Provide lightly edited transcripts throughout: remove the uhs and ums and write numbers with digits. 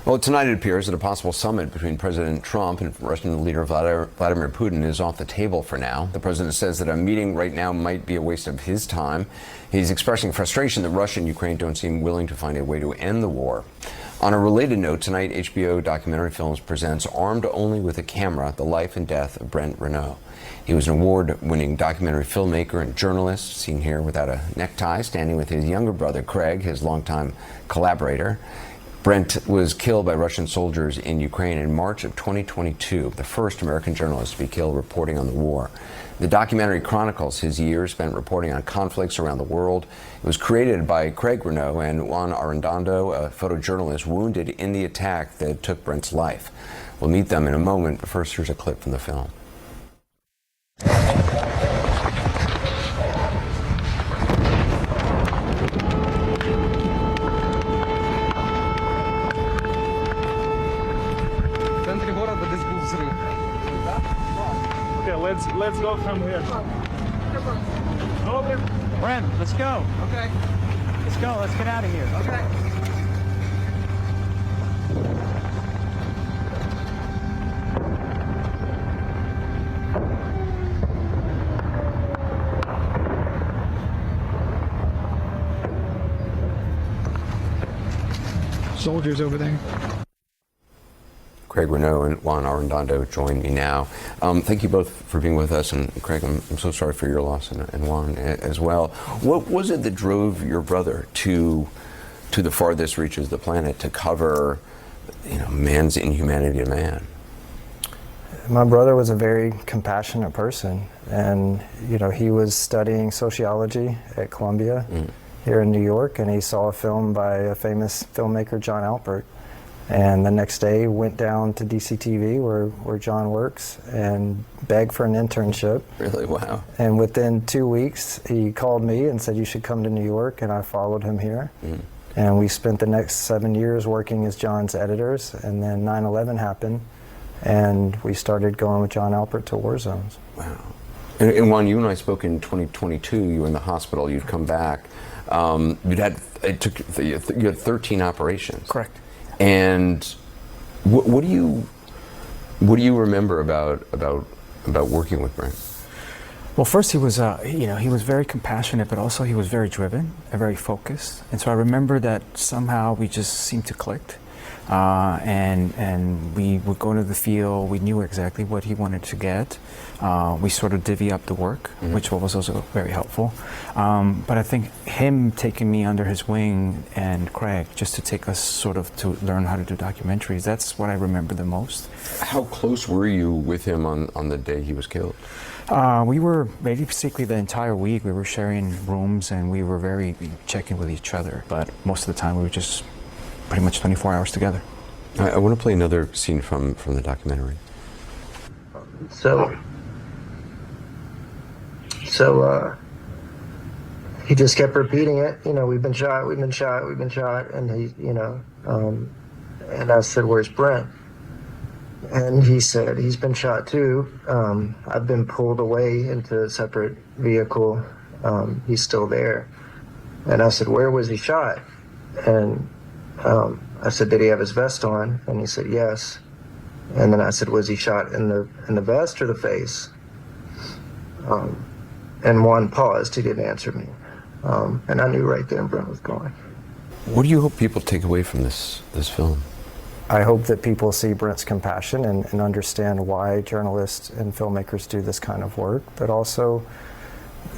Well, tonight it appears that a possible summit between President Trump and Russian leader Vladimir Putin is off the table for now. The president says that a meeting right now might be a waste of his time. He's expressing frustration that Russia and Ukraine don't seem willing to find a way to end the war. On a related note, tonight HBO Documentary Films presents Armed Only with a Camera, The Life and Death of Brent Renaud. He was an award-winning documentary filmmaker and journalist, seen here without a necktie, standing with his younger brother Craig, his longtime collaborator. Brent was killed by Russian soldiers in Ukraine in March of 2022, the first American journalist to be killed reporting on the war. The documentary chronicles his years spent reporting on conflicts around the world. It was created by Craig Renaud and Juan Arredondo, a photojournalist wounded in the attack that took Brent's life. We'll meet them in a moment, but first here's a clip from the film. Okay, let's go from here. Brent, let's go. Okay. Let's go. Let's get out of here. Okay. Soldiers over there. Craig Renaud and Juan Arredondo join me now. Thank you both for being with us, and Craig, I'm so sorry for your loss, and Juan as well. What was it that drove your brother to the farthest reaches of the planet to cover, man's inhumanity to man? My brother was a very compassionate person, and he was studying sociology at Columbia here in New York, and he saw a film by a famous filmmaker, John Alpert. And the next day went down to DCTV where John works and begged for an internship. Really? Wow. And within 2 weeks he called me and said, you should come to New York, and I followed him here. And we spent the next 7 years working as John's editors, and then 9/11 happened and we started going with John Alpert to war zones. Wow. And Juan, you and I spoke in 2022. You were in the hospital, you'd come back. You had 13 operations. Correct. And what do you remember about working with Brent? Well, first he was he was very compassionate, but also he was very driven and very focused. And so I remember that somehow we just seemed to click. And we would go to the field. We knew exactly what he wanted to get. We sort of divvy up the work, which was also very helpful. But I think him taking me under his wing, and Craig, just to take us sort of to learn how to do documentaries, that's what I remember the most. How close were you with him on the day he was killed? We were basically the entire week. We were sharing rooms, and we were very checking with each other. But most of the time we were just pretty much 24 hours together. I want to play another scene from the documentary. So he just kept repeating it. We've been shot, we've been shot, we've been shot. And and I said, where's Brent? And he said, he's been shot too. I've been pulled away into a separate vehicle. He's still there. And I said, where was he shot? And I said, did he have his vest on? And he said, yes. And then I said, was he shot in the vest or the face? And Juan paused. He didn't answer me. And I knew right then Brent was gone. What do you hope people take away from this film? I hope that people see Brent's compassion and understand why journalists and filmmakers do this kind of work, but also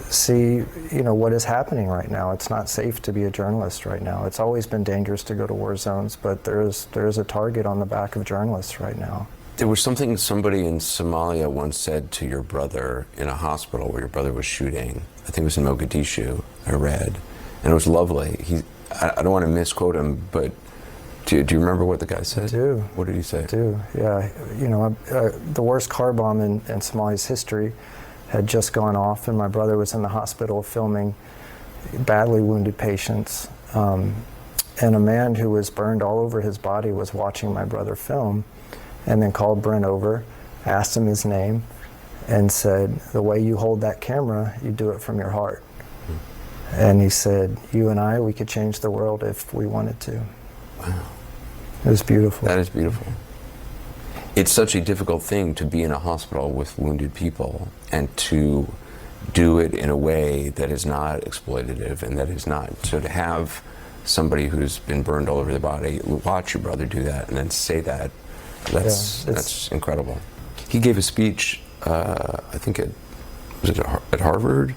see, what is happening right now. It's not safe to be a journalist right now. It's always been dangerous to go to war zones, but there's a target on the back of journalists right now. There was something somebody in Somalia once said to your brother in a hospital where your brother was shooting. I think it was in Mogadishu, I read, and it was lovely. I don't want to misquote him, but do you remember what the guy said? I do. What did he say? I do, yeah. The worst car bomb in Somalia's history had just gone off, and my brother was in the hospital filming badly wounded patients. And a man who was burned all over his body was watching my brother film, and then called Brent over, asked him his name, and said, the way you hold that camera, you do it from your heart. And he said, you and I, we could change the world if we wanted to. Wow. It was beautiful. That is beautiful. It's such a difficult thing to be in a hospital with wounded people and to do it in a way that is not exploitative and that is not, so to have somebody who's been burned all over the body watch your brother do that and then say that, that's incredible. He gave a speech, I think at Harvard,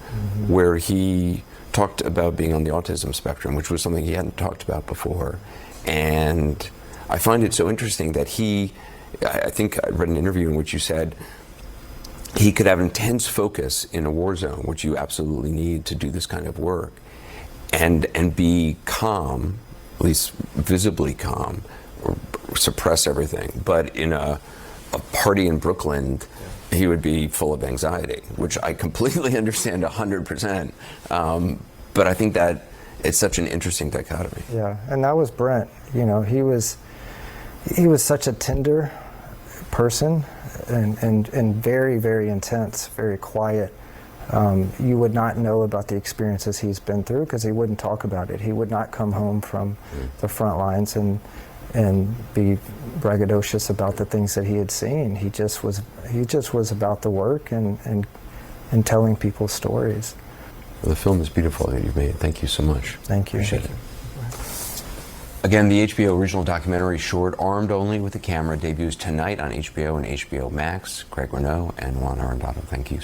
where he talked about being on the autism spectrum, which was something he hadn't talked about before. And I find it so interesting that I think I read an interview in which you said he could have intense focus in a war zone, which you absolutely need to do this kind of work, and be calm, at least visibly calm, or suppress everything. But in a party in Brooklyn, he would be full of anxiety, which I completely understand 100%. But I think that it's such an interesting dichotomy. Yeah, and that was Brent. You know, he was such a tender person and very, very intense, very quiet. You would not know about the experiences he's been through because he wouldn't talk about it. He would not come home from the front lines and be braggadocious about the things that he had seen. He just was about the work and telling people stories. Well, the film is beautiful that you've made. Thank you so much. Thank you. Appreciate it. Again, the HBO original documentary short Armed Only with a Camera debuts tonight on HBO and HBO Max. Craig Renaud and Juan Arendado, thank you.